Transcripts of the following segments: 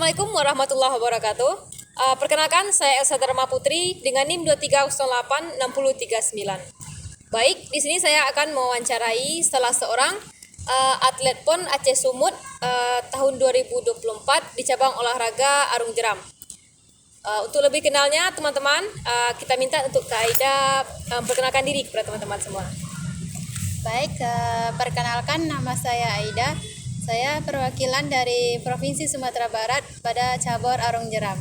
Assalamualaikum warahmatullahi wabarakatuh. Perkenalkan, saya Elsa Dharma Putri dengan NIM 23086039. Baik, di sini saya akan mewawancarai salah seorang atlet PON Aceh Sumut tahun 2024 di cabang olahraga arung jeram. Untuk lebih kenalnya teman-teman, kita minta untuk Kak Aida perkenalkan diri kepada teman-teman semua. Baik, perkenalkan nama saya Aida. Saya perwakilan dari Provinsi Sumatera Barat pada cabur arung jeram.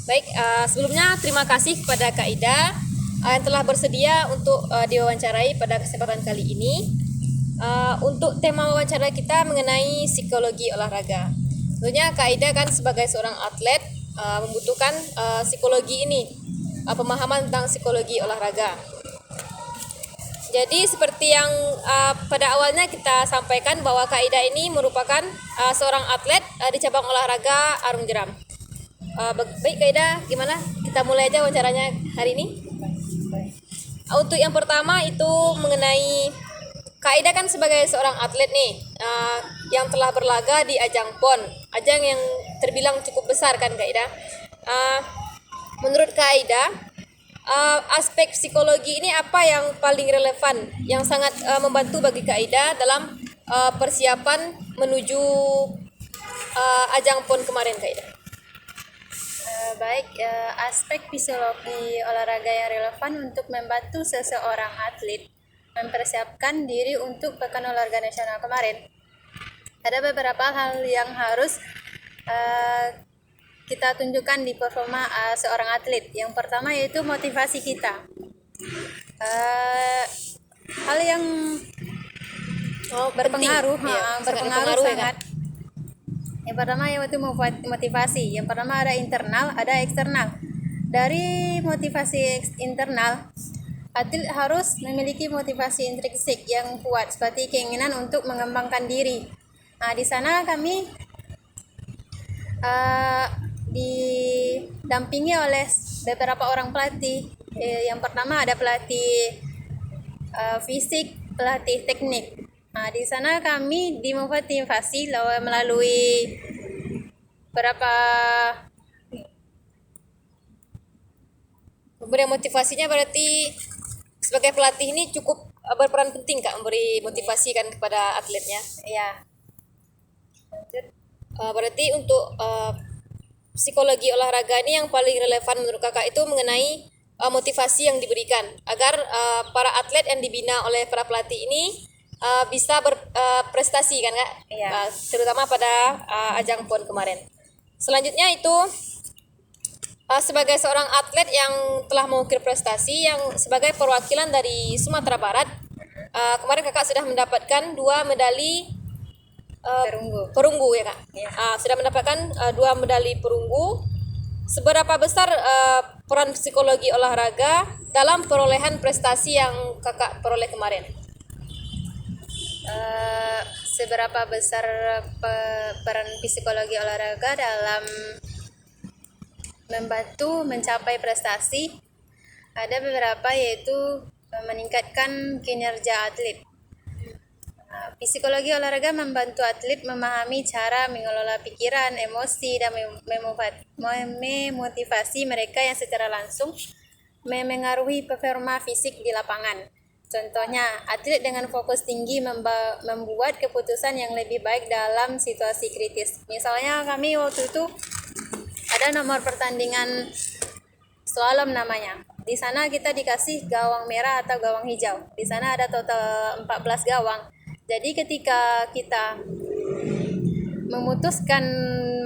Baik, sebelumnya terima kasih kepada Kak Aida yang telah bersedia untuk diwawancarai pada kesempatan kali ini. Untuk tema wawancara kita mengenai psikologi olahraga. Tentunya Kak Aida kan sebagai seorang atlet membutuhkan psikologi ini, pemahaman tentang psikologi olahraga. Jadi seperti yang pada awalnya kita sampaikan bahwa Kak Aida ini merupakan seorang atlet di cabang olahraga arung jeram. Baik Kak Aida, gimana? Kita mulai aja wawancaranya hari ini. Untuk yang pertama itu mengenai Kak Aida kan sebagai seorang atlet nih yang telah berlaga di ajang PON, ajang yang terbilang cukup besar kan Kak Aida. Menurut Kak Aida, aspek psikologi ini apa yang paling relevan, yang sangat membantu bagi Kak Aida dalam persiapan menuju ajang PON kemarin Kak Aida? Baik, aspek psikologi olahraga yang relevan untuk membantu seseorang atlet mempersiapkan diri untuk Pekan Olahraga Nasional kemarin. Ada beberapa hal yang harus kita tunjukkan di performa seorang atlet. Yang pertama yaitu motivasi kita. Hal yang berpengaruh, berpengaruh sangat. Yang pertama yaitu motivasi. Yang pertama ada internal, ada eksternal. Dari motivasi internal, atlet harus memiliki motivasi intrinsik yang kuat seperti keinginan untuk mengembangkan diri. Nah, di sana kami didampingi oleh beberapa orang pelatih. Yang pertama ada pelatih fisik, pelatih teknik. Nah, di sana kami dimotivasi melalui beberapa motivasinya. Berarti sebagai pelatih ini cukup berperan penting Kak memberi motivasi kan kepada atletnya. Ya. Berarti untuk psikologi olahraga ini yang paling relevan menurut Kakak itu mengenai motivasi yang diberikan agar para atlet yang dibina oleh para pelatih ini bisa berprestasi kan Kak? Iya. Terutama pada ajang PON kemarin. Selanjutnya itu sebagai seorang atlet yang telah mengukir prestasi yang sebagai perwakilan dari Sumatera Barat, kemarin Kakak sudah mendapatkan 2 medali perunggu ya Kak? Ya. Sudah mendapatkan 2 medali perunggu. Seberapa besar peran psikologi olahraga dalam perolehan prestasi yang Kakak peroleh kemarin? Seberapa besar peran psikologi olahraga dalam membantu mencapai prestasi? Ada beberapa, yaitu meningkatkan kinerja atlet. Psikologi olahraga membantu atlet memahami cara mengelola pikiran, emosi, dan memotivasi mereka yang secara langsung memengaruhi performa fisik di lapangan. Contohnya, atlet dengan fokus tinggi membuat keputusan yang lebih baik dalam situasi kritis. Misalnya kami waktu itu ada nomor pertandingan slalom namanya. Di sana kita dikasih gawang merah atau gawang hijau. Di sana ada total 14 gawang. Jadi ketika kita memutuskan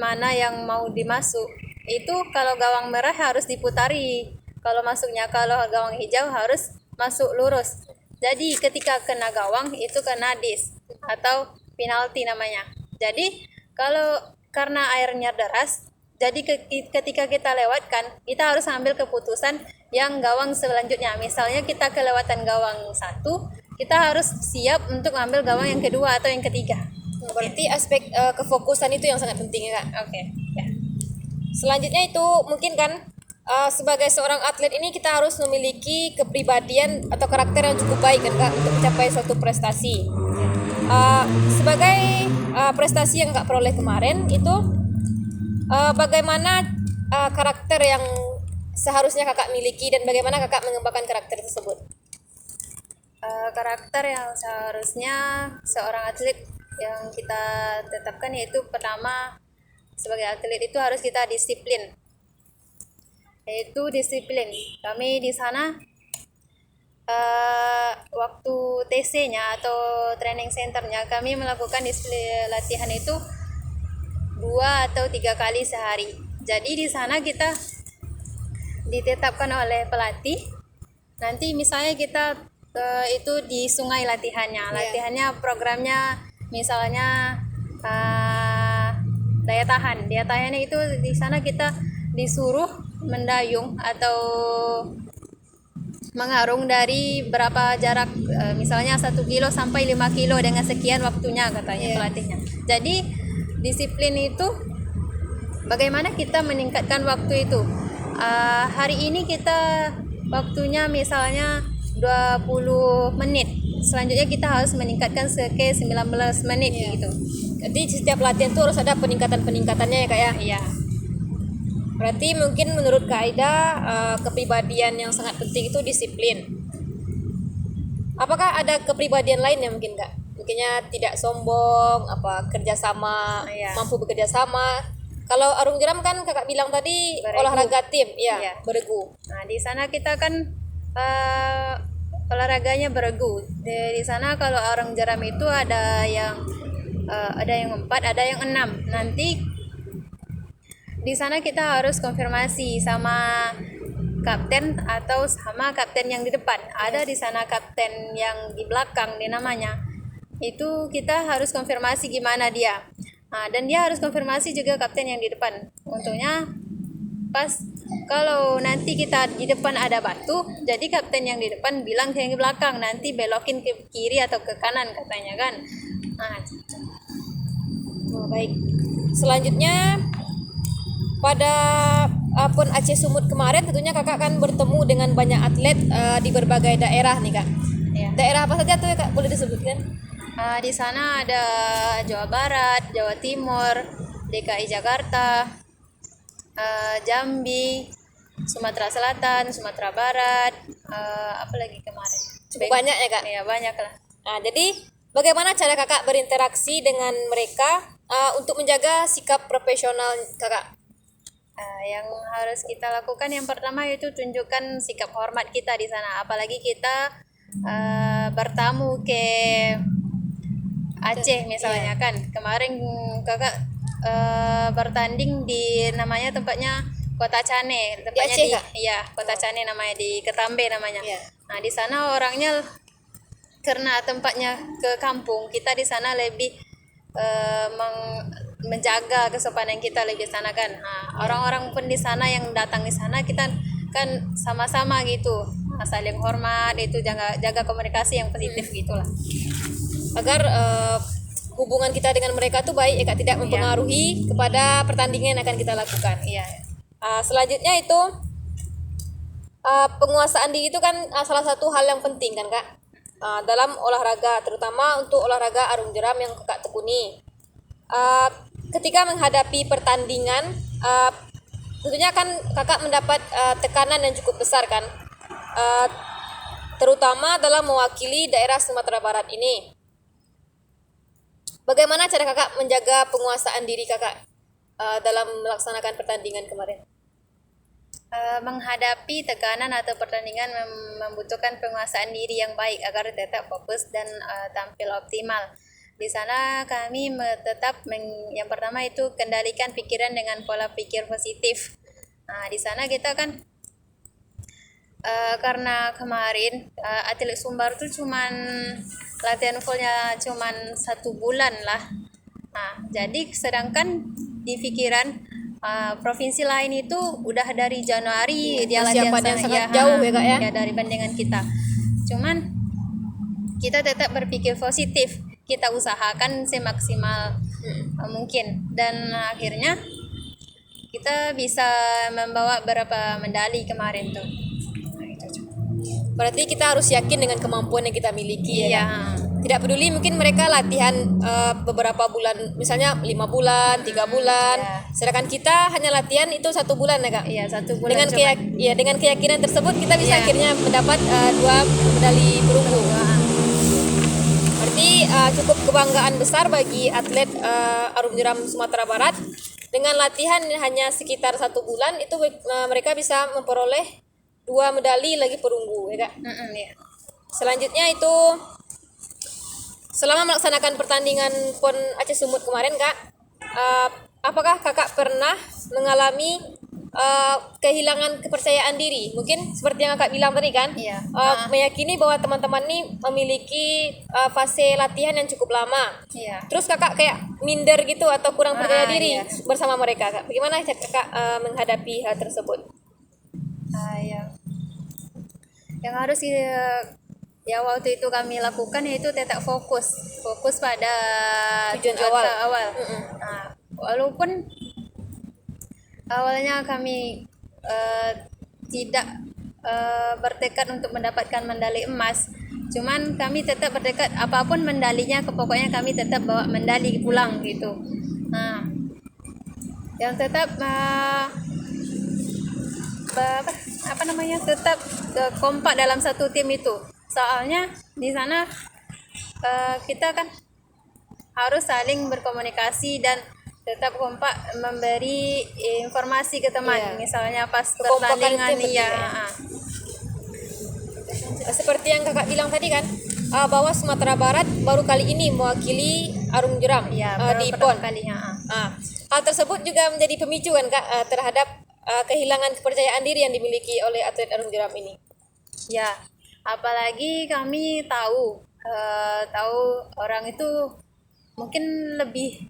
mana yang mau dimasuk, itu kalau gawang merah harus diputari. Kalau gawang hijau harus masuk lurus. Jadi ketika kena gawang itu kena dis atau penalti namanya. Jadi karena airnya deras, jadi ketika kita lewatkan, kita harus ambil keputusan yang gawang selanjutnya. Misalnya kita kelewatan gawang 1, kita harus siap untuk ambil gawang yang kedua atau yang ketiga. Berarti aspek kefokusan itu yang sangat penting ya Kak? Oke. Ya. Selanjutnya itu mungkin kan sebagai seorang atlet ini kita harus memiliki kepribadian atau karakter yang cukup baik kan Kak untuk mencapai suatu prestasi. Sebagai prestasi yang Kak peroleh kemarin itu Bagaimana karakter yang seharusnya kakak miliki dan bagaimana kakak mengembangkan karakter tersebut? Karakter yang seharusnya seorang atlet yang kita tetapkan yaitu pertama, sebagai atlet itu harus kita disiplin, yaitu disiplin. Kami di sana waktu TC-nya atau training centernya kami melakukan latihan itu 2 atau 3 kali sehari. Jadi di sana kita ditetapkan oleh pelatih. Nanti misalnya kita itu di sungai latihannya. Latihannya programnya misalnya daya tahan. Daya tahannya itu di sana kita disuruh mendayung atau mengarung dari berapa jarak, misalnya 1 kilo sampai 5 kilo dengan sekian waktunya katanya pelatihnya. Jadi disiplin itu bagaimana kita meningkatkan waktu itu. Hari ini kita waktunya misalnya 20 menit, selanjutnya kita harus meningkatkan ke 19 menit gitu. Jadi setiap latihan itu harus ada peningkatannya ya kak ya? Iya. Berarti mungkin menurut Kak Aida kepribadian yang sangat penting itu disiplin. Apakah ada kepribadian lain yang mungkin Kak? Mungkinnya tidak sombong, kerjasama, mampu bekerja sama. Kalau Arung Jeram kan kakak bilang tadi Beregu. olahraga tim, beregu. Nah di sana kita kan olahraganya beregu. Di sana kalau Arung Jeram itu ada yang 4, ada yang 6. Nanti di sana kita harus konfirmasi sama kapten atau sama kapten yang di depan. Ada di sana kapten yang di belakang di namanya. Itu kita harus konfirmasi gimana dia. Nah, dan dia harus konfirmasi juga kapten yang di depan. Untungnya pas kalau nanti kita di depan ada batu, jadi kapten yang di depan bilang ke yang di belakang, nanti belokin ke kiri atau ke kanan katanya kan. Nah, Baik. Selanjutnya pada PON Aceh Sumut kemarin tentunya kakak kan bertemu dengan banyak atlet di berbagai daerah nih kak. ya. Daerah apa saja tuh ya kak, boleh disebutkan? Di sana ada Jawa Barat, Jawa Timur, DKI Jakarta, Jambi, Sumatera Selatan, Sumatera Barat, apa lagi kemarin? Cukup banyak ya kak? Ya banyak lah. Nah, jadi bagaimana cara kakak berinteraksi dengan mereka untuk menjaga sikap profesional kakak? Yang harus kita lakukan yang pertama itu tunjukkan sikap hormat kita di sana. Apalagi kita bertamu ke Aceh misalnya kan. Kemarin kakak bertanding di namanya tempatnya Kota Cane. Tempatnya Aceh, Kak? iya, Kota Cane namanya, di Ketambe namanya. Iya. Nah, di sana orangnya karena tempatnya ke kampung, kita di sana lebih menjaga kesopanan kita lebih sana kan. Nah, orang-orang pun di sana yang datang di sana kita kan sama-sama gitu. Nah, saling hormat, itu jaga komunikasi yang positif gitulah. Agar hubungan kita dengan mereka tuh baik ya kak, tidak mempengaruhi kepada pertandingan yang akan kita lakukan. Iya. Selanjutnya itu penguasaan diri itu kan salah satu hal yang penting kan kak, dalam olahraga, terutama untuk olahraga Arung Jeram yang kakak tekuni. Ketika menghadapi pertandingan, tentunya kan kakak mendapat tekanan yang cukup besar kan, terutama dalam mewakili daerah Sumatera Barat ini. Bagaimana cara kakak menjaga penguasaan diri kakak dalam melaksanakan pertandingan kemarin? Menghadapi tekanan atau pertandingan membutuhkan penguasaan diri yang baik agar tetap fokus dan tampil optimal. Di sana kami yang pertama itu kendalikan pikiran dengan pola pikir positif. Nah, di sana kita kan karena kemarin atlet Sumbar tuh cuman latihan fullnya cuman 1 bulan lah. Nah, jadi sedangkan di pikiran provinsi lain itu udah dari Januari dia latihan persiapan yang sana. sangat jauh ya kak ya? Ya, dari bandingan kita. Cuman kita tetap berpikir positif, kita usahakan semaksimal mungkin, dan akhirnya kita bisa membawa beberapa medali kemarin tuh. Berarti kita harus yakin dengan kemampuan yang kita miliki Iya. ya. Tidak peduli mungkin mereka latihan beberapa bulan, misalnya 5 bulan, 3 bulan, ya. sedangkan kita hanya latihan itu 1 bulan ya kak. Iya, 1 bulan Dengan cuman. dengan keyakinan tersebut kita bisa Iya. akhirnya mendapat 2 medali perunggu. Berarti cukup kebanggaan besar bagi atlet Arum Jeram Sumatera Barat. Dengan latihan hanya sekitar 1 bulan itu mereka bisa memperoleh 2 medali lagi perunggu ya kak. Iya. Selanjutnya itu selama melaksanakan pertandingan PON Aceh Sumut kemarin kak, apakah kakak pernah mengalami kehilangan kepercayaan diri? Mungkin seperti yang kakak bilang tadi kan, Iya. meyakini bahwa teman-teman ini memiliki fase latihan yang cukup lama. Iya. Terus kakak kayak minder gitu atau kurang percaya diri Iya. bersama mereka kak. Bagaimana kakak menghadapi hal tersebut? Ya. Yang harus ya waktu itu kami lakukan yaitu tetap fokus pada Tujuan tujuan awal. awal. Nah, walaupun awalnya kami tidak bertekad untuk mendapatkan medali emas, cuman kami tetap bertekad apapun medalinya, pokoknya kami tetap bawa medali pulang gitu. Nah, yang tetap tetap kompak dalam satu tim itu. Soalnya di sana kita kan harus saling berkomunikasi dan tetap kompak memberi informasi ke teman. Iya. Misalnya pas Kekompakan pertandingan tim penting ya. ya. Seperti yang kakak bilang tadi kan, bahwa Sumatera Barat baru kali ini mewakili Arum Jeram Ya, di pertama PON. kalinya. Hal tersebut juga menjadi pemicu kan kak terhadap kehilangan kepercayaan diri yang dimiliki oleh atlet Arum Jeram ini. Ya, apalagi kami tahu orang itu mungkin lebih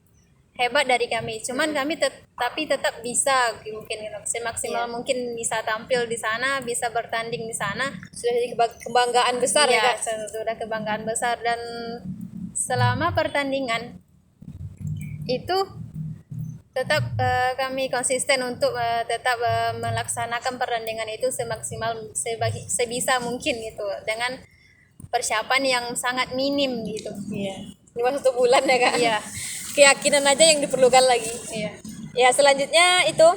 hebat dari kami. Cuman kami tapi tetap bisa mungkin semaksimal Iya. mungkin bisa tampil di sana, bisa bertanding di sana. Sudah jadi kebanggaan besar ya Iya, kak. sudah kebanggaan besar. Dan selama pertandingan itu tetap kami konsisten untuk tetap melaksanakan pertandingan itu semaksimal sebisa mungkin gitu, dengan persiapan yang sangat minim gitu. Iya. Cuma 1 bulan ya kak. Iya. Keyakinan aja yang diperlukan lagi. Iya. Ya selanjutnya itu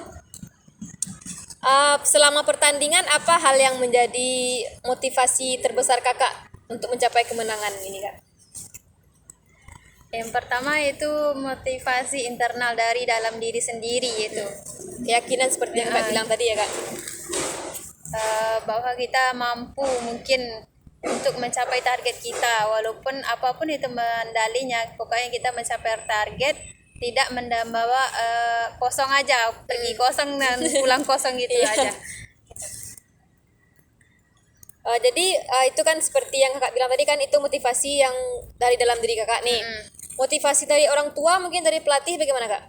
selama pertandingan apa hal yang menjadi motivasi terbesar kakak untuk mencapai kemenangan ini kak? Yang pertama itu motivasi internal dari dalam diri sendiri itu. Keyakinan seperti yang kakak bilang tadi ya kak. Bahwa kita mampu mungkin untuk mencapai target kita, walaupun apapun itu medalinya, pokoknya kita mencapai target, tidak membawa kosong aja, pergi kosong dan pulang kosong gitu Iya. aja. Jadi itu kan seperti yang kakak bilang tadi kan, itu motivasi yang dari dalam diri kakak nih. Motivasi dari orang tua mungkin dari pelatih bagaimana kak?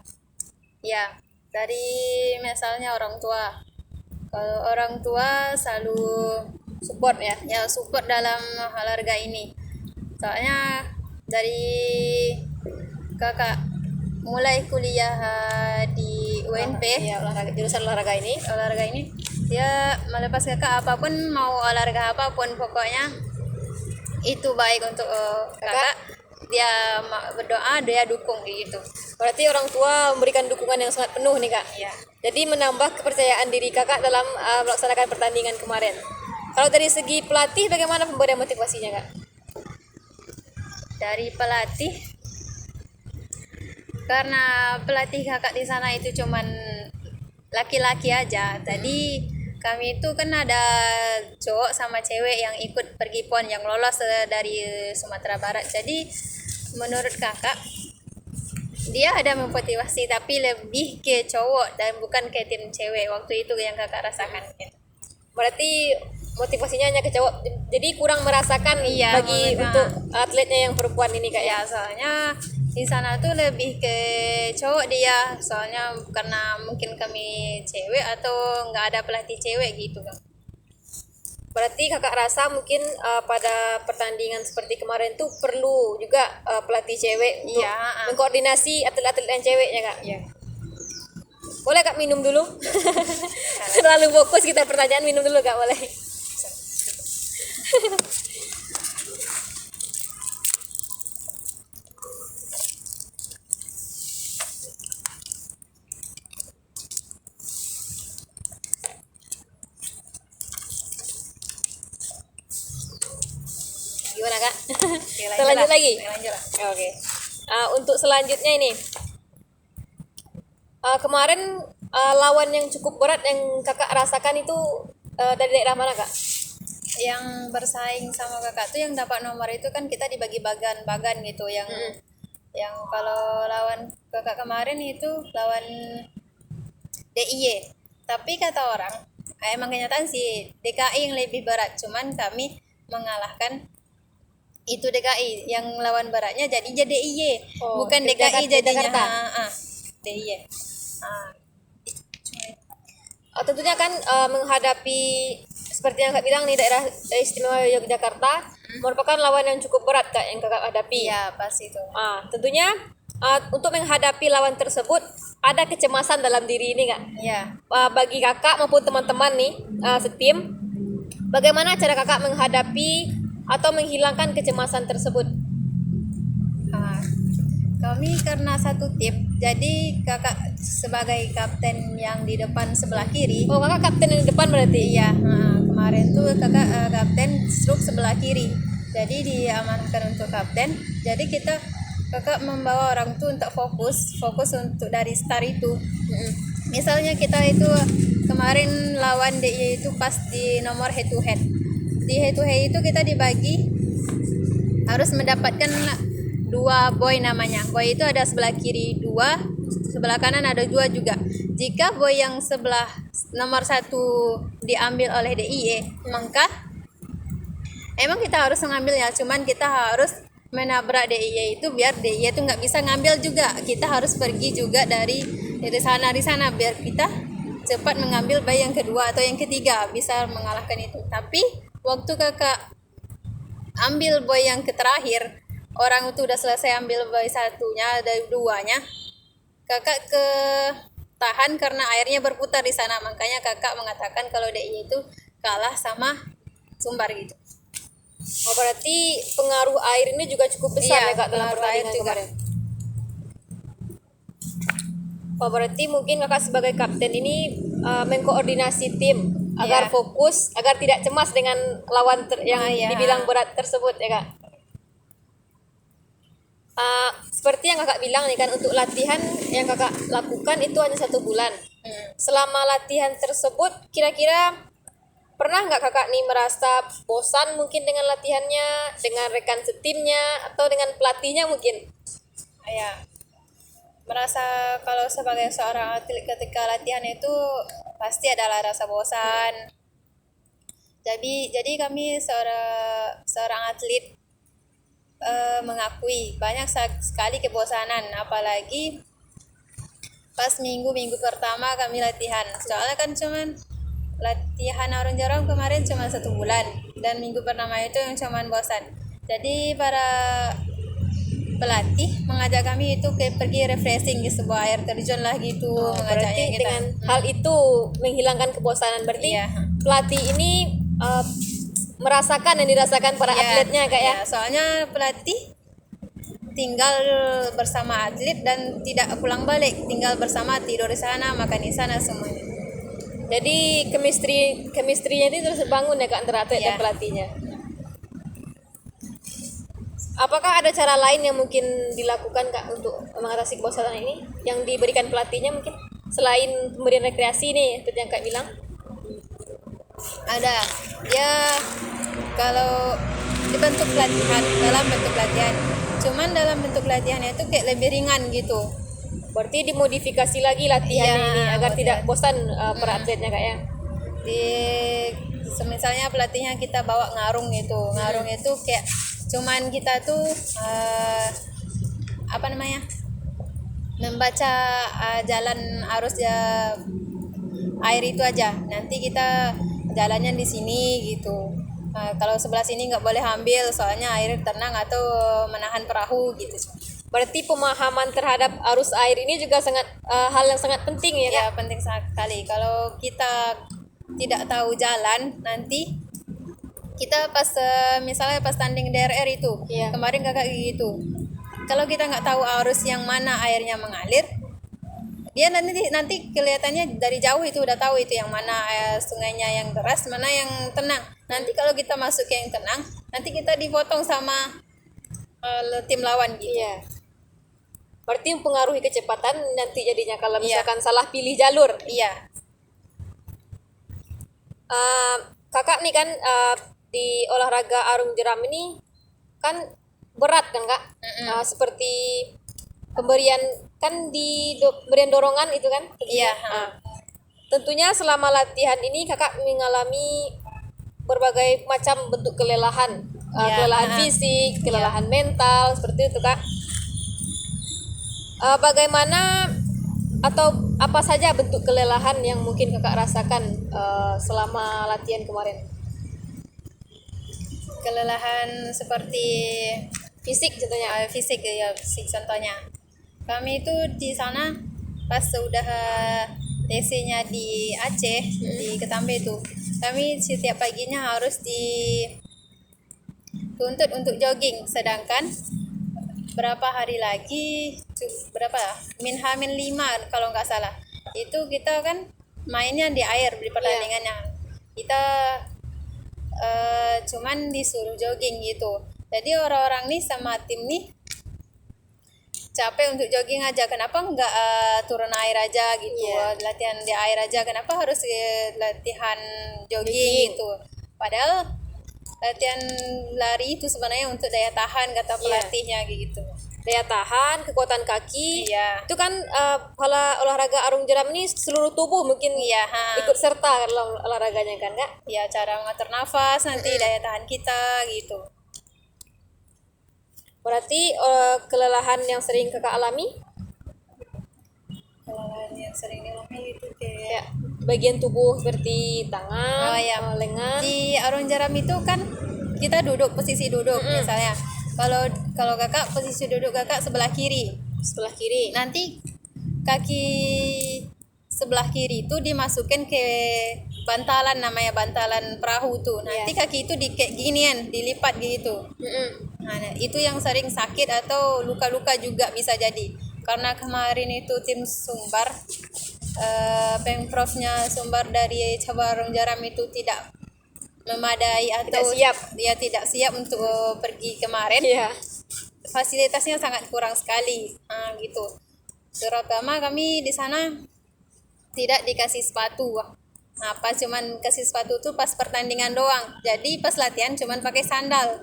Ya, dari misalnya orang tua. Kalau orang tua selalu Support ya. support dalam olahraga ini. Soalnya dari kakak mulai kuliah di UNP, Ya jurusan olahraga ini. dia melepas kakak apapun, mau olahraga apapun pokoknya itu baik untuk kakak. Dia berdoa, dia dukung gitu. Berarti orang tua memberikan dukungan yang sangat penuh nih kak. Ya. Jadi menambah kepercayaan diri kakak dalam melaksanakan pertandingan kemarin. Kalau dari segi pelatih bagaimana pemberian motivasinya kak? Dari pelatih, karena pelatih kakak di sana itu cuman laki-laki aja. Tadi kami itu kan ada cowok sama cewek yang ikut pergi PON yang lolos dari Sumatera Barat. Jadi menurut kakak dia ada motivasi tapi lebih ke cowok dan bukan ke tim cewek waktu itu yang kakak rasakan. Berarti motivasinya hanya ke cowok, jadi kurang merasakan Iya, bagi untuk atletnya yang perempuan ini kak ya. Ya, soalnya di sana tuh lebih ke cowok dia, soalnya karena mungkin kami cewek atau nggak ada pelatih cewek gitu kan. Berarti kakak rasa mungkin pada pertandingan seperti kemarin tuh perlu juga pelatih cewek untuk Iya, mengkoordinasi atlet-atlet yang ceweknya kak. Iya. Boleh kak minum dulu? Terlalu fokus kita pertanyaan, minum dulu kak, boleh? Gimana kak? Oke, Kita lanjut lagi. Lanjut lah. Oke. Untuk selanjutnya ini, kemarin lawan yang cukup berat yang kakak rasakan itu dari daerah mana kak? Yang bersaing sama kakak tuh yang dapat nomor itu kan kita dibagi bagan-bagan gitu, yang kalau lawan kakak kemarin itu lawan DIY, tapi kata orang emang kenyataan sih DKI yang lebih berat, cuman kami mengalahkan itu DKI yang lawan beratnya jadi DIY, Oh, bukan di DKI Jakarta- jadinya. Jakarta. DIY. Tentunya kan menghadapi seperti yang kak bilang nih daerah istimewa Yogyakarta merupakan lawan yang cukup berat kak yang kakak hadapi. Iya, pas itu. Tentunya untuk menghadapi lawan tersebut ada kecemasan dalam diri ini kak. Iya. Bagi kakak maupun teman-teman nih setim, bagaimana cara kakak menghadapi atau menghilangkan kecemasan tersebut? Ah, kami karena satu tim, jadi kakak sebagai kapten yang di depan sebelah kiri. Oh kakak kapten yang di depan berarti? Iya, kemarin tuh kakak kapten stroke sebelah kiri, jadi diamankan untuk kapten. Jadi kakak membawa orang tuh untuk fokus untuk dari start itu. Misalnya kita itu kemarin lawan DIY itu pas di nomor head to head. Di head to head itu kita dibagi harus mendapatkan 2 boy namanya. Boy itu ada sebelah kiri 2, sebelah kanan ada 2 juga. Jika boy yang sebelah nomor 1 diambil oleh DIY, maka emang kita harus mengambilnya, cuman kita harus menabrak DIY itu biar DIY itu nggak bisa ngambil juga. Kita harus pergi juga dari sana biar kita cepat mengambil boy yang kedua atau yang ketiga, bisa mengalahkan itu. Tapi waktu kakak ambil boy yang terakhir, orang itu udah selesai ambil boy satunya dari 2-nya, kakak tahan karena airnya berputar di sana, makanya kakak mengatakan kalau DIY itu kalah sama Sumbar gitu. Oh berarti pengaruh air ini juga cukup besar Iya, ya kak dalam pengaruh air pertandingan juga. kemarin. Oh berarti mungkin kakak sebagai kapten ini mengkoordinasi tim agar Iya. fokus, agar tidak cemas dengan lawan yang Iya. dibilang berat tersebut ya kak. Seperti yang kakak bilang nih kan, untuk latihan yang kakak lakukan itu hanya 1 bulan. Selama latihan tersebut kira-kira pernah nggak kakak nih merasa bosan mungkin dengan latihannya, dengan rekan setimnya atau dengan pelatihnya mungkin? Ya, merasa kalau sebagai seorang atlet ketika latihan itu pasti adalah rasa bosan. Jadi kami seorang atlet mengakui banyak sekali kebosanan, apalagi pas minggu pertama kami latihan. Soalnya kan cuman latihan arung jeram kemarin cuma 1 bulan, dan minggu pertama itu yang cuman bosan. Jadi para pelatih mengajak kami itu pergi refreshing di sebuah air terjun lah gitu, mengajaknya Berarti kita. dengan hal itu menghilangkan kebosanan. Berarti Iya. pelatih ini merasakan yang dirasakan para Iya, atletnya kak ya? iya, soalnya pelatih tinggal bersama atlet dan tidak pulang balik, tinggal bersama, tidur di sana, makan di sana semuanya. Jadi chemistry-nya itu terus bangun ya kak antara atlet dan Iya. pelatihnya. Apakah ada cara lain yang mungkin dilakukan kak untuk mengatasi kebosanan ini yang diberikan pelatihnya mungkin selain pemberian rekreasi nih seperti yang kak bilang? Ada ya, kalau dibentuk pelatihan, dalam bentuk pelatihan, cuman dalam bentuk pelatihannya itu kayak lebih ringan gitu. Berarti dimodifikasi lagi latihannya Iya, ini agar betul. tidak bosan para atletnya kak ya? Misalnya pelatihnya kita bawa ngarung gitu, ngarung itu kayak cuman kita tuh apa namanya, membaca jalan arus air itu aja. Nanti kita jalannya di sini gitu. Kalau sebelah sini nggak boleh ambil soalnya air tenang atau menahan perahu gitu. Berarti pemahaman terhadap arus air ini juga sangat hal yang sangat penting ya kak? Ya, penting sekali. Kalau kita tidak tahu jalan, nanti kita pas misalnya pas tanding DRR itu, Iya. kemarin kakak gitu. Kalau kita nggak tahu arus yang mana airnya mengalir, dia nanti kelihatannya dari jauh itu udah tahu itu yang mana sungainya yang deras, mana yang tenang. Nanti kalau kita masuk ke yang tenang, nanti kita dipotong sama tim lawan gitu. Iya. Berarti mempengaruhi kecepatan nanti jadinya kalau misalkan salah pilih jalur. Iya. Kakak nih kan di olahraga arung jeram ini kan berat kan kak. Seperti pemberian kan pemberian dorongan itu kan. Iya. Tentunya selama latihan ini kakak mengalami berbagai macam bentuk kelelahan. Kelelahan fisik, kelelahan mental, seperti itu kak. Bagaimana atau apa saja bentuk kelelahan yang mungkin kakak rasakan selama latihan kemarin? Kelelahan seperti Fisik contohnya. fisik contohnya. Kami itu di sana pas sudah TC-nya di Aceh di Ketambe itu, kami setiap paginya harus dituntut untuk jogging, sedangkan berapa hari lagi min 5 kalau nggak salah itu kita kan mainnya di air di pertandingannya. Kita cuman disuruh jogging gitu. Jadi orang-orang nih sama tim nih capek untuk jogging aja. Kenapa nggak turun air aja gitu? Latihan di air aja. Kenapa harus latihan jogging gitu? Padahal latihan lari itu sebenarnya untuk daya tahan kata pelatihnya gitu. Daya tahan, kekuatan kaki. Iya. Itu kan kalau olahraga arung jeram ini seluruh tubuh mungkin ikut serta dalam olahraganya kan kak? Ya, cara mengatur nafas nanti daya tahan kita gitu. Berarti kelelahan yang sering kakak alami Kelelahan yang sering dialami itu ya, kayak bagian tubuh seperti tangan, lengan. di arung jeram itu kan kita duduk posisi duduk misalnya. Kalau kakak posisi duduk kakak sebelah kiri. Nanti kaki sebelah kiri itu dimasukin ke bantalan, namanya bantalan perahu tuh. Nanti kaki itu kayak ginian, dilipat gitu. Nah, itu yang sering sakit atau luka-luka juga bisa jadi. Karena kemarin itu tim Sumbar, Pemprovnya Sumbar dari cabang arung jeram itu tidak memadai atau tidak siap untuk pergi kemarin. Fasilitasnya sangat kurang sekali gitu. Terutama kami di sana tidak dikasih sepatu. Cuman kasih sepatu tuh pas pertandingan doang. Jadi pas latihan cuman pakai sandal.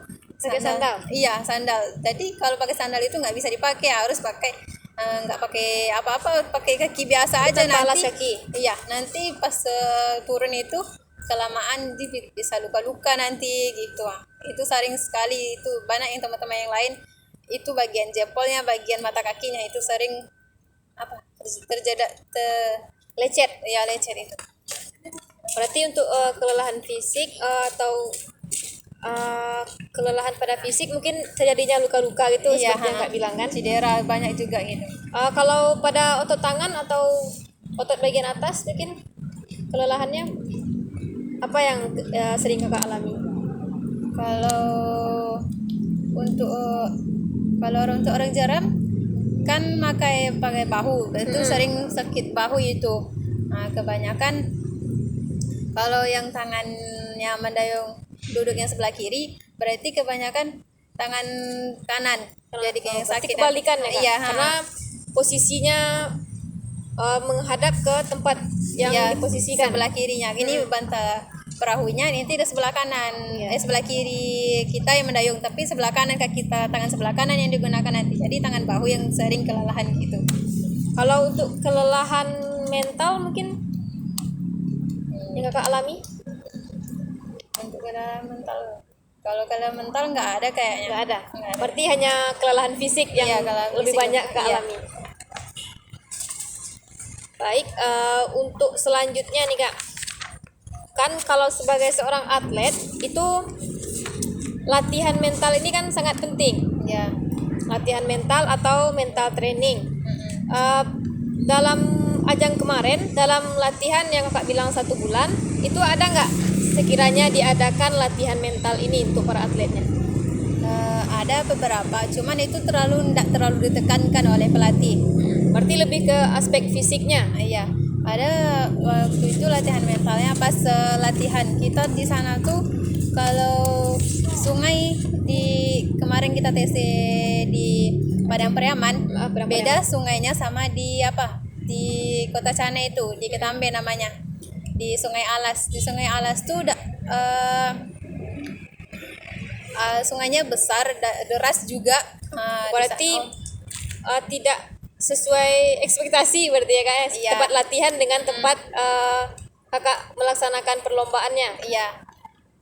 Iya, sandal. Jadi kalau pakai sandal itu nggak bisa dipakai, harus pakai nggak pakai apa-apa, pakai kaki biasa aja nanti. Alas kaki. Iya, nanti pas turun itu kelamaan bisa luka-luka nanti gitu. Itu sering sekali, itu banyak yang teman-teman yang lain itu bagian jempolnya, bagian mata kakinya itu sering lecet itu. Berarti untuk kelelahan fisik atau kelelahan pada fisik mungkin terjadinya luka-luka gitu seperti yang kak bilang kan, cedera banyak juga gitu. Kalau pada otot tangan atau otot bagian atas mungkin kelelahannya apa yang sering kakak alami? Kalau untuk orang jeram kan pakai bahu, itu sering sakit bahu itu. Kebanyakan kalau yang tangannya mendayung duduk yang sebelah kiri, berarti kebanyakan tangan kanan jadi kayak sakit. Kebalikan ya kak? Iya, karena posisinya menghadap ke tempat yang diposisikan sebelah kirinya. Ini bantal perahunya nanti di sebelah kanan, sebelah kiri kita yang mendayung, tapi sebelah kanan kaki kita, tangan sebelah kanan yang digunakan nanti. Jadi tangan bahu yang sering kelelahan gitu. Kalau untuk kelelahan mental mungkin yang kakak alami? Untuk kelelahan mental, kalau kelelahan mental nggak ada kayaknya. Nggak ada. Berarti hanya kelelahan fisik yang lebih banyak kakak alami. Baik, untuk selanjutnya nih kak, kan kalau sebagai seorang atlet itu latihan mental ini kan sangat penting. Ya. Latihan mental atau mental training. Dalam ajang kemarin, dalam latihan yang kakak bilang 1 bulan, itu ada nggak sekiranya diadakan latihan mental ini untuk para atletnya? Ada beberapa, cuman itu tidak terlalu ditekankan oleh pelatih. Berarti lebih ke aspek fisiknya. Iya, ada waktu itu latihan mentalnya pas latihan kita di sana tuh kalau sungai di kemarin kita tes di Padang Pariaman, Padang beda sungainya sama di apa di Kota Cane itu di Ketambe namanya di Sungai Alas. Di Sungai Alas tuh sungainya besar, deras juga. Berarti tidak sesuai ekspektasi berarti ya Kak ya? Iya. Tempat latihan dengan tempat Kakak melaksanakan perlombaannya. Iya,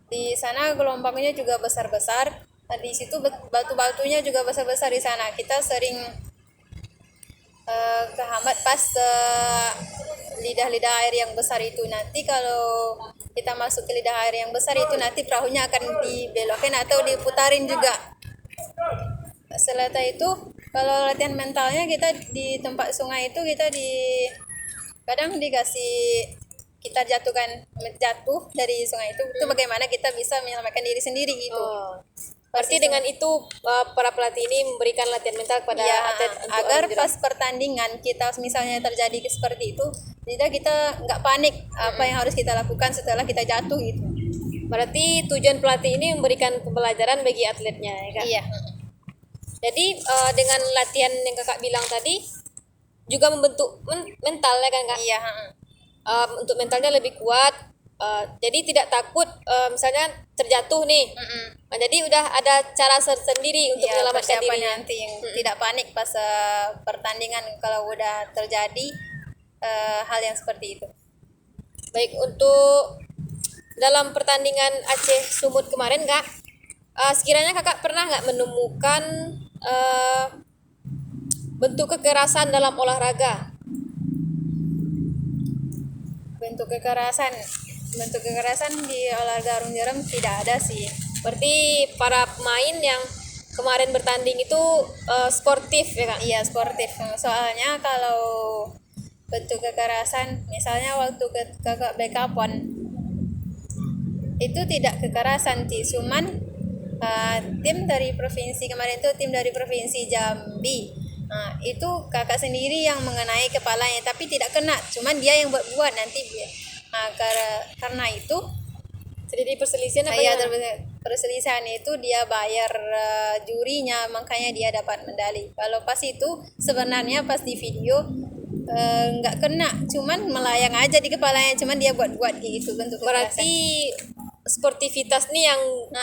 di sana gelombangnya juga besar-besar. Nah, di situ batu-batunya juga besar-besar di sana. Kita sering kehambat pas lidah-lidah air yang besar itu. Nanti kalau kita masuk ke lidah air yang besar itu nanti perahunya akan dibelokkan atau diputarin juga. Setelah itu kalau latihan mentalnya kita di tempat sungai itu kadang dikasih kita jatuh dari sungai itu bagaimana kita bisa menyelamatkan diri sendiri gitu. Oh. Berarti dengan itu para pelatih ini memberikan latihan mental kepada Ya, atlet untuk agar arung jeram. pas pertandingan kita misalnya terjadi seperti itu, tidak kita nggak panik apa yang harus kita lakukan setelah kita jatuh gitu. Berarti tujuan pelatih ini memberikan pembelajaran bagi atletnya ya Kak. Iya. Jadi dengan latihan yang Kakak bilang tadi juga membentuk mental ya kan Kak. Iya. Untuk mentalnya lebih kuat. Jadi tidak takut misalnya terjatuh nih. Nah, jadi udah ada cara sendiri untuk Iya, menyelamatkan persiapan dirinya. nanti yang tidak panik pas pertandingan kalau udah terjadi hal yang seperti itu. Baik, untuk dalam pertandingan Aceh Sumut kemarin Kak, sekiranya Kakak pernah nggak menemukan bentuk kekerasan dalam olahraga? Bentuk kekerasan di olahraga arung jeram tidak ada sih. Berarti para pemain yang kemarin bertanding itu sportif ya Kak? Iya, sportif. Soalnya kalau bentuk kekerasan, misalnya waktu kakak Bekapon itu tidak kekerasan sih, cuman tim dari provinsi kemarin itu tim dari provinsi Jambi. Nah, itu kakak sendiri yang mengenai kepalanya tapi tidak kena, cuman dia yang buat nanti. Nah, karena itu Jadi perselisihan apa saya gimana? perselisihan itu dia bayar jurinya, makanya dia dapat medali. Kalau pas itu sebenarnya pas di video nggak kena, cuman melayang aja di kepalanya, cuman dia buat gitu bentuk kekerasan. Berarti sportivitas nih yang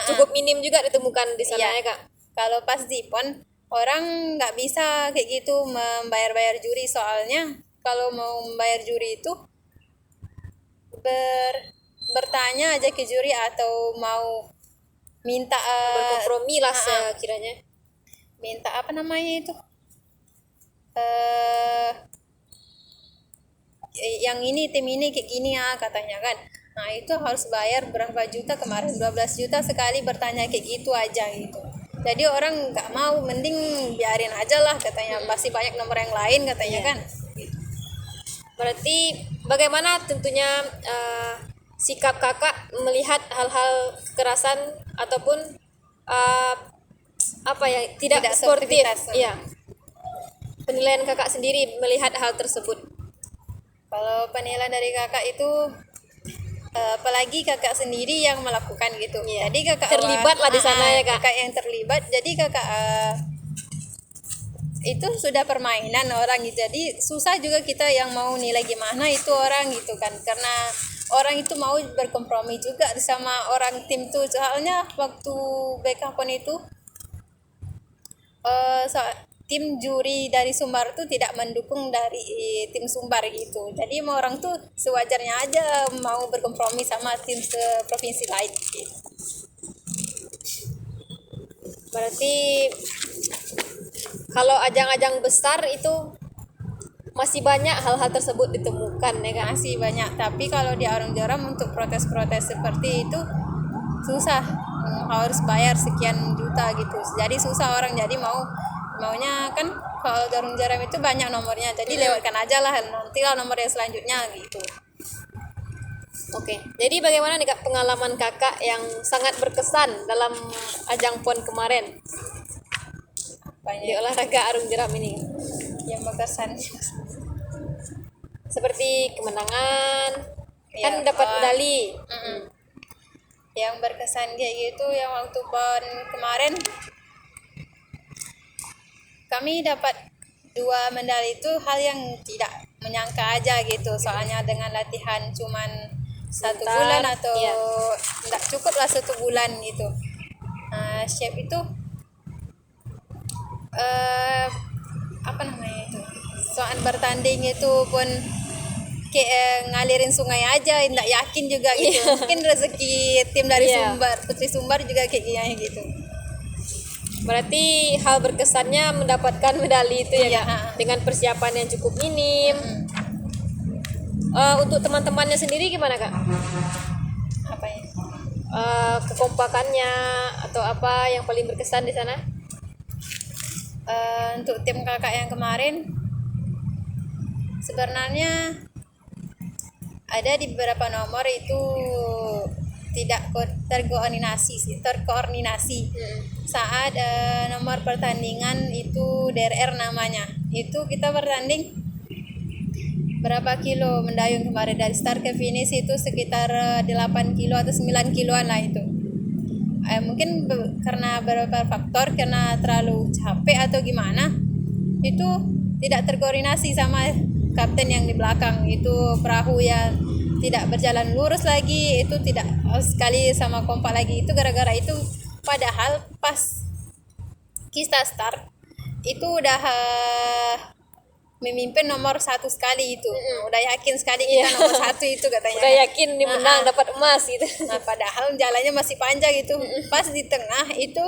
cukup minim juga ditemukan di sana Iya. ya Kak? Kalau pas di PON orang nggak bisa kayak gitu membayar juri, soalnya kalau mau membayar juri itu bertanya aja ke juri atau mau minta Berkompromi lah sekiranya. minta apa namanya itu yang ini tim ini kayak gini ya katanya kan. Nah itu harus bayar berapa juta kemarin, 12 juta sekali bertanya kayak gitu aja gitu. Jadi orang nggak mau, mending biarin aja lah katanya, masih banyak nomor yang lain katanya kan. Berarti bagaimana tentunya sikap Kakak melihat hal-hal kekerasan ataupun apa ya tidak sportif? sportivitas. Iya. Penilaian Kakak sendiri melihat hal tersebut. Kalau penilaian dari kakak itu apalagi kakak sendiri yang melakukan gitu. Iya. Jadi kakak Terlibat lah di sana ya, Kak. Kakak yang terlibat. Jadi kakak itu sudah permainan orang gitu. Jadi susah juga kita yang mau nilai gimana itu orang gitu kan. Karena orang itu mau berkompromi juga sama orang tim tuh. Soalnya waktu Bekapon itu tim juri dari Sumbar tuh tidak mendukung dari tim Sumbar gitu. Jadi mau orang tuh sewajarnya aja mau berkompromi sama tim provinsi lain gitu. Berarti kalau ajang-ajang besar itu masih banyak hal-hal tersebut ditemukan ya kan? Masih banyak, tapi kalau di Arung Jeram untuk protes-protes seperti itu susah. Harus bayar sekian juta gitu. Jadi susah orang, jadi maunya kan kalau Arung Jeram itu banyak nomornya. Jadi lewatkan aja lah, nanti lah nomor yang selanjutnya gitu. Oke, jadi bagaimana nih Kak pengalaman Kakak yang sangat berkesan dalam ajang PON kemarin di olahraga arung jeram ini? yang berkesan. Seperti kemenangan, Ya, kan dapat medali. Yang berkesan kayak gitu yang waktu PON kemarin kami dapat 2 medali itu hal yang tidak menyangka aja gitu, soalnya dengan latihan cuman 1 bulan atau iya. enggak cukup lah 1 bulan gitu. Chef itu apa namanya itu, soal bertanding itu pun kayak ngalirin sungai aja, enggak yakin juga gitu. Mungkin rezeki tim dari Iya. Sumbar, Putri Sumbar juga kayak gini gitu. Berarti hal berkesannya mendapatkan medali itu ya Iya. Kak? Dengan persiapan yang cukup minim. Untuk teman-temannya sendiri gimana Kak? Apa ya? Kekompakannya atau apa yang paling berkesan di sana? Untuk tim kakak yang kemarin sebenarnya ada di beberapa nomor itu tidak terkoordinasi saat nomor pertandingan itu DRR namanya. Itu kita bertanding berapa kilo mendayung kemarin dari start ke finish itu sekitar 8 kilo atau 9 kiloan lah itu. Mungkin karena beberapa faktor, karena terlalu capek atau gimana, itu tidak terkoordinasi sama kapten yang di belakang. Itu perahu yang tidak berjalan lurus lagi, itu tidak sekali sama kompak lagi. Itu gara-gara itu, padahal pas kita start itu udah memimpin nomor 1 sekali itu. Udah yakin sekali kita nomor 1 itu katanya. Udah yakin nih menang dapat emas gitu. Nah, padahal jalannya masih panjang gitu. Pas di tengah itu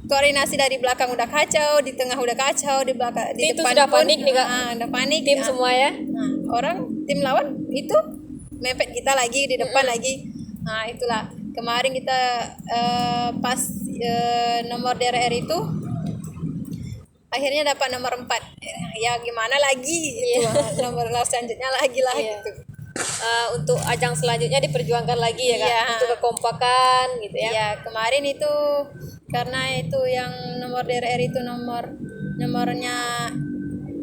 koordinasi dari belakang udah kacau, di tengah udah kacau, di belakang di Itu depan sudah pun, panik nih, Kak. udah panik. Tim semua ya. Nah, orang tim lawan itu mepet kita lagi di depan lagi. Nah, itulah kemarin kita pas nomor DRR itu akhirnya dapat nomor 4. Ya gimana lagi itu, nomor selanjutnya lagi lah Iya. gitu. Untuk ajang selanjutnya diperjuangkan lagi ya Kak. Iya. Untuk kekompakan gitu ya. Ya, kemarin itu karena itu yang nomor DRR itu nomornya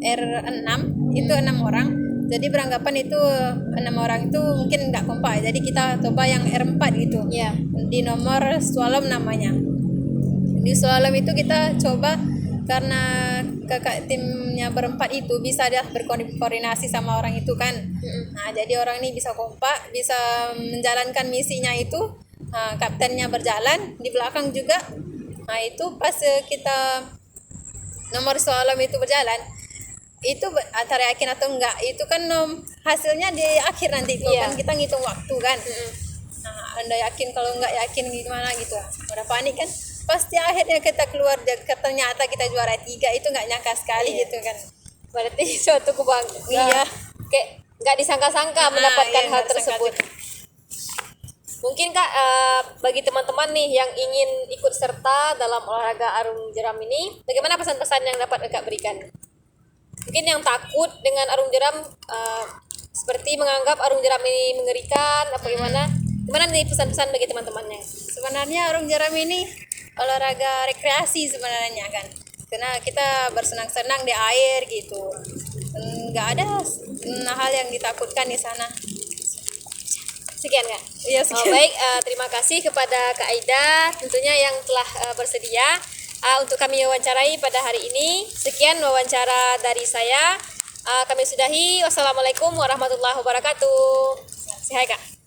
R6 itu 6 orang. Jadi beranggapan itu 6 orang itu mungkin nggak kompak. Jadi kita coba yang R4 gitu. Iya. Di nomor slalom namanya. Di slalom itu kita coba karena kakak timnya berempat itu bisa dia berkoordinasi sama orang itu kan. Nah, jadi orang ini bisa kompak, bisa menjalankan misinya itu. Nah, kaptennya berjalan di belakang juga. Nah, itu pas kita nomor slalom itu berjalan, itu antara yakin atau enggak, itu kan hasilnya di akhir nanti itu kan kita ngitung waktu kan. Nah, Anda yakin, kalau enggak yakin gimana gitu. Udah panik kan. Pasti akhirnya kita keluar, ternyata kita juara 3, itu nggak nyangka sekali gitu kan. Berarti suatu kebanggaan. Iya. Kayak nggak disangka-sangka mendapatkan iya, hal nggak disangka tersebut. Mungkin Kak, bagi teman-teman nih yang ingin ikut serta dalam olahraga arung jeram ini, bagaimana pesan-pesan yang dapat Kak berikan? Mungkin yang takut dengan arung jeram, seperti menganggap arung jeram ini mengerikan, apa gimana? Gimana nih pesan-pesan bagi teman-temannya? Sebenarnya arung jeram ini olahraga rekreasi sebenarnya kan, karena kita bersenang-senang di air gitu. Nggak ada hal yang ditakutkan di sana. Sekian Kak. Iya, sekian. Baik, terima kasih kepada Kak Aida tentunya yang telah bersedia untuk kami wawancarai pada hari ini. Sekian wawancara dari saya. Kami sudahi. Wassalamualaikum warahmatullahi wabarakatuh. Say hi Kak.